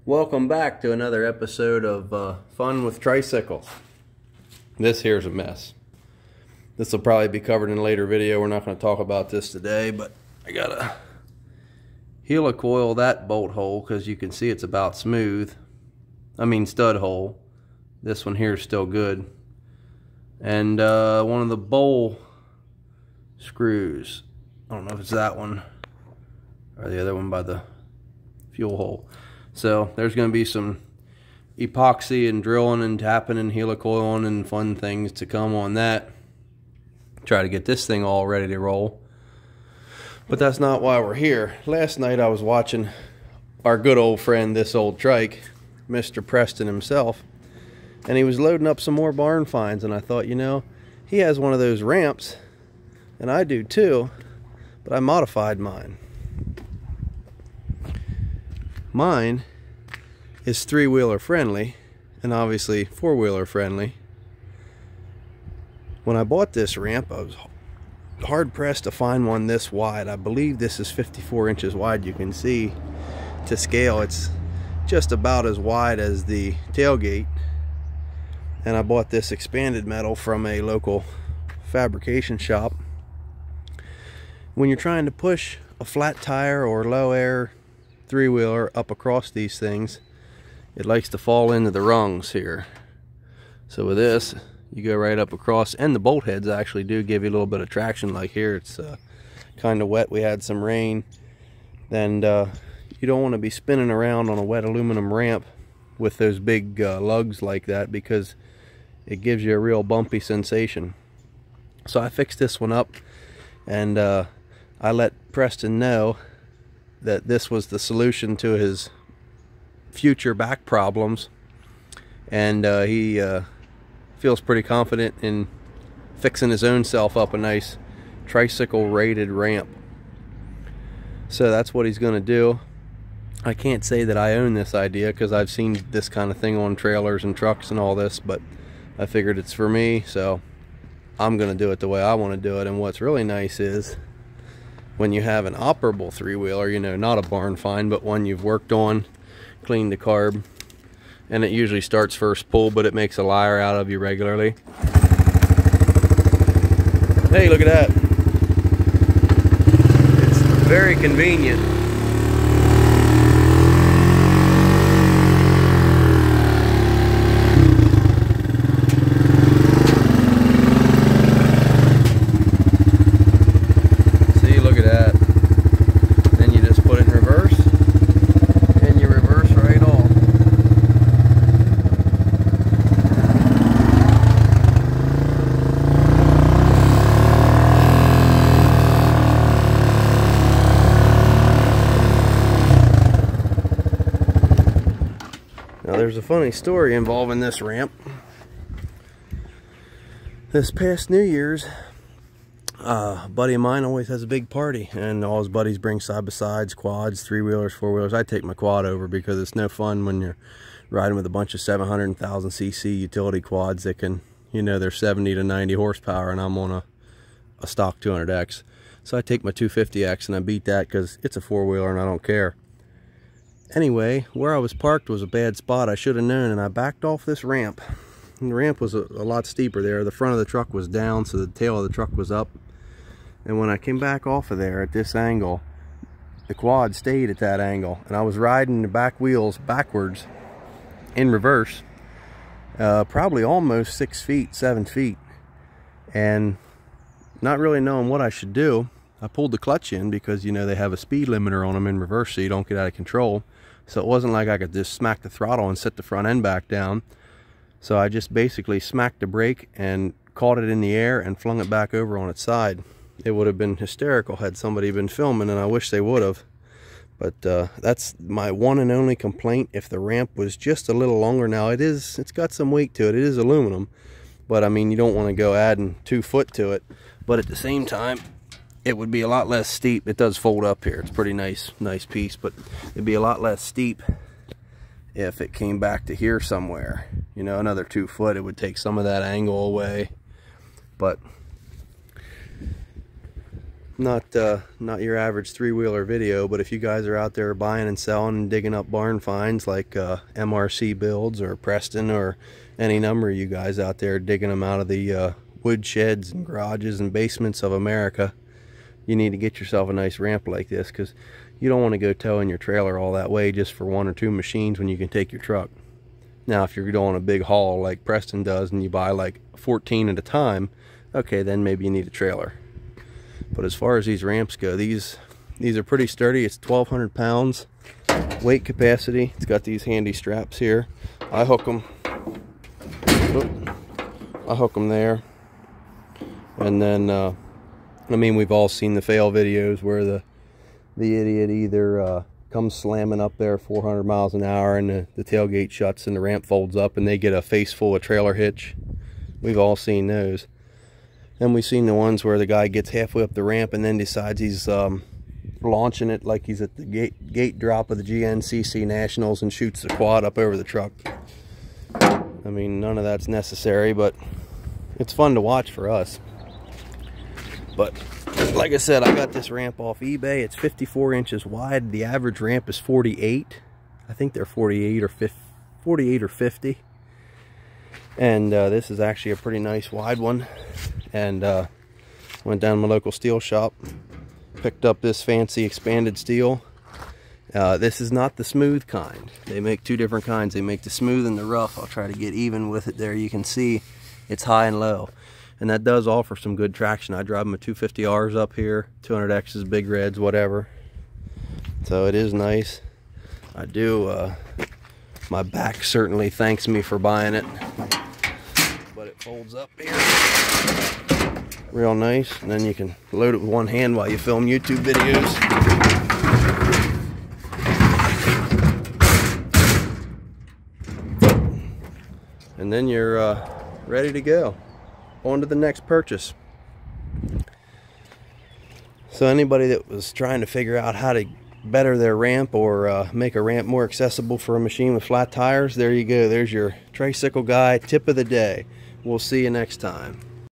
Welcome back to another episode of Fun with Tricycles. This here's a mess. This will probably be covered in a later video. We're not going to talk about this today, but I gotta helicoil that bolt hole because you can see it's about smooth. I mean stud hole. This one here is still good. And one of the bowl screws. I don't know if it's that one or the other one by the fuel hole. So there's going to be some epoxy and drilling and tapping and helicoiling and fun things to come on that. Try to get this thing all ready to roll. But that's not why we're here. Last night I was watching our good old friend, this old trike, Mr. Preston himself, and he was loading up some more barn finds, and I thought, you know, he has one of those ramps, and I do too, but I modified mine. Mine is three-wheeler friendly and obviously four-wheeler friendly. When I bought this ramp, I was hard pressed to find one this wide. I believe this is 54 inches wide. You can see to scale it's just about as wide as the tailgate. And I bought this expanded metal from a local fabrication shop. When you're trying to push a flat tire or low air three-wheeler up across these things, it likes to fall into the rungs here. So with this, you go right up across, and the bolt heads actually do give you a little bit of traction. Like here, it's kind of wet. We had some rain, and you don't want to be spinning around on a wet aluminum ramp with those big lugs like that, because it gives you a real bumpy sensation. So I fixed this one up, and I let Preston know that this was the solution to his future back problems, and he feels pretty confident in fixing his own self up a nice tricycle rated ramp. So that's what he's going to do. I can't say that I own this idea because I've seen this kind of thing on trailers and trucks and all this, but I figured it's for me, so I'm going to do it the way I want to do it. And what's really nice is when you have an operable three-wheeler, you know, not a barn find, but one you've worked on, cleaned the carb, and it usually starts first pull, but it makes a liar out of you regularly. Hey, look at that. It's very convenient. Now there's a funny story involving this ramp. This past New Year's, a buddy of mine always has a big party, and all his buddies bring side-by-sides, quads, three-wheelers, four-wheelers. I take my quad over because it's no fun when you're riding with a bunch of 700 and 1000 cc utility quads that can, you know, they're 70 to 90 horsepower, and I'm on a stock 200X. So I take my 250X and I beat that because it's a four-wheeler and I don't care. Anyway, where I was parked was a bad spot. I should have known, and I backed off this ramp. And the ramp was a lot steeper there. The front of the truck was down, so the tail of the truck was up. And when I came back off of there at this angle, the quad stayed at that angle. And I was riding the back wheels backwards in reverse, probably almost 6 feet, 7 feet. And not really knowing what I should do, I pulled the clutch in because, you know, they have a speed limiter on them in reverse so you don't get out of control. So it wasn't like I could just smack the throttle and set the front end back down. So I just basically smacked the brake and caught it in the air and flung it back over on its side. It would have been hysterical had somebody been filming, and I wish they would have. But that's my one and only complaint. If the ramp was just a little longer, now it's got some weight to it. It is aluminum, but I mean, you don't want to go adding 2 foot to it. But at the same time, it would be a lot less steep. It does fold up here. It's a pretty nice piece, but it'd be a lot less steep if it came back to here somewhere. You know, another 2 foot, it would take some of that angle away. But not your average three-wheeler video, but if you guys are out there buying and selling and digging up barn finds like MRC Builds or Preston or any number of you guys out there digging them out of the wood sheds and garages and basements of America, you need to get yourself a nice ramp like this, because you don't want to go towing your trailer all that way just for 1 or 2 machines when you can take your truck. Now if you're doing a big haul like Preston does and you buy like 14 at a time, okay, then maybe you need a trailer. But as far as these ramps go, these are pretty sturdy. It's 1,200 pounds weight capacity. It's got these handy straps here. I hook them. I hook them there, and then I mean, we've all seen the fail videos where the idiot either comes slamming up there 400 miles an hour and the tailgate shuts and the ramp folds up and they get a face full of trailer hitch. We've all seen those. And we've seen the ones where the guy gets halfway up the ramp and then decides he's launching it like he's at the gate drop of the GNCC Nationals and shoots the quad up over the truck. I mean, none of that's necessary, but it's fun to watch for us. But like I said, I got this ramp off eBay. It's 54 inches wide. The average ramp is 48. I think they're 48 or 50. And this is actually a pretty nice wide one. And went down to my local steel shop, picked up this fancy expanded steel. This is not the smooth kind. They make 2 different kinds. They make the smooth and the rough. I'll try to get even with it there. You can see it's high and low, and that does offer some good traction. I drive my 250Rs up here, 200Xs, big reds, whatever. So it is nice. I do. My back certainly thanks me for buying it. But it folds up here real nice, and then you can load it with one hand while you film YouTube videos. And then you're ready to go on to the next purchase. So anybody that was trying to figure out how to better their ramp or make a ramp more accessible for a machine with flat tires, there you go. There's your tricycle guy tip of the day. We'll see you next time.